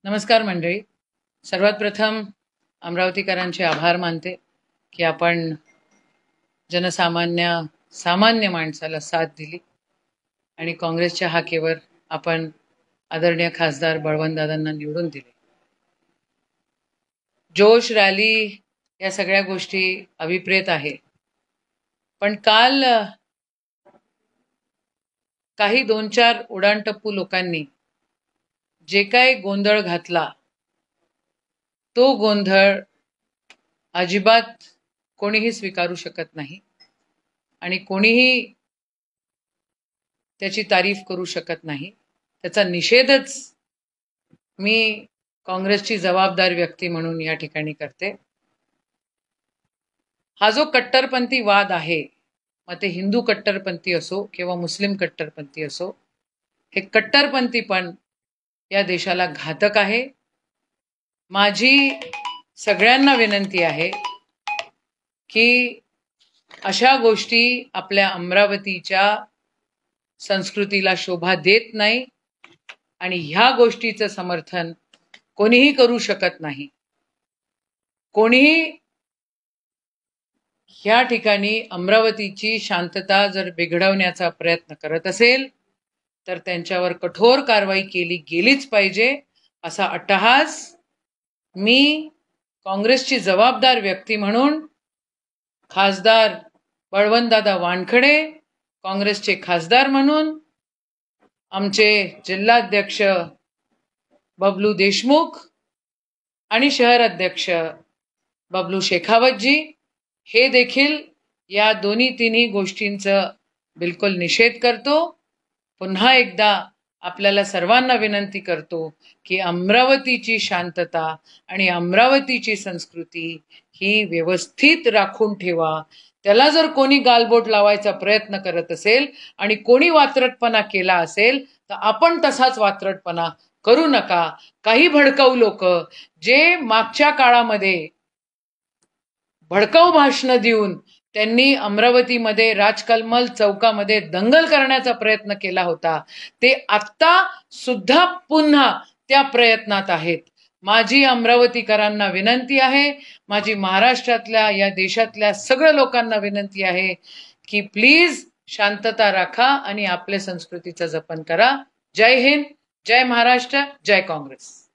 नमस्कार मंडळी. सर्वात प्रथम अमरावतीकरांचे आभार मानते की आपण सामान्य माणसाला साथ दिली आणि काँग्रेसच्या हाकेवर आपण आदरणीय खासदार बळवंतदादांना निवडून दिले. जोश रॅली या सगळ्या गोष्टी अभिप्रेत आहे, पण काल काही 2-4 उडाणटप्पू लोकांनी जे काही गोंधळ घातला तो गोंधळ अजिबात कोणीही स्वीकारू शकत नाही आणि कोणीही त्याची तारीफ करू शकत नाही. त्याचा निषेधच मी काँग्रेसची जबाबदार व्यक्ती म्हणून या ठिकाणी करते. हा जो कट्टरपंथी वाद आहे, मग ते हिंदू कट्टरपंथी असो किंवा मुस्लिम कट्टरपंथी असो, हे कट्टरपंथी पण या देशाला घातक आहे. माझी सगळ्यांना विनंती आहे की अशा गोष्टी आपल्या अमरावतीच्या संस्कृतीला शोभा देत नाही आणि ह्या गोष्टीचं समर्थन कोणीही करू शकत नाही. कोणीही ह्या ठिकाणी अमरावतीची शांतता जर बिघडवण्याचा प्रयत्न करत असेल तर त्यांच्यावर कठोर कारवाई केली गेलीच पाहिजे, असा अट्टहास मी काँग्रेसची जबाबदार व्यक्ती म्हणून खासदार बळवंतदादा वानखडे, काँग्रेसचे खासदार म्हणून आमचे जिल्हाध्यक्ष बबलू देशमुख आणि शहर अध्यक्ष बबलू शेखावतजी हे देखील या तिन्ही गोष्टींचा बिलकुल निषेध करतो. पुन्हा एकदा आपल्याला सर्वांना विनंती करतो की अमरावतीची शांतता आणि अमरावतीची संस्कृती ही व्यवस्थित राखून ठेवा. त्याला जर कोणी गालबोट लावायचा प्रयत्न करत असेल आणि कोणी वात्रटपणा केला असेल तर आपण तसाच वात्रटपणा करू नका. काही भडकाऊ लोक जे मागच्या काळामध्ये भडकाऊ भाषण देऊन त्यांनी अमरावतीमध्ये राजकमल चौकामध्ये दंगल करण्याचा प्रयत्न केला होता, ते आता सुद्धा पुन्हा त्या प्रयत्नात आहेत. माझी अमरावतीकरांना विनंती आहे, माझी महाराष्ट्रातल्या या देशातल्या सगळ्या लोकांना विनंती आहे की प्लीज शांतता राखा आणि आपल्या संस्कृतीचं जपन करा. जय हिंद, जय महाराष्ट्र, जय काँग्रेस.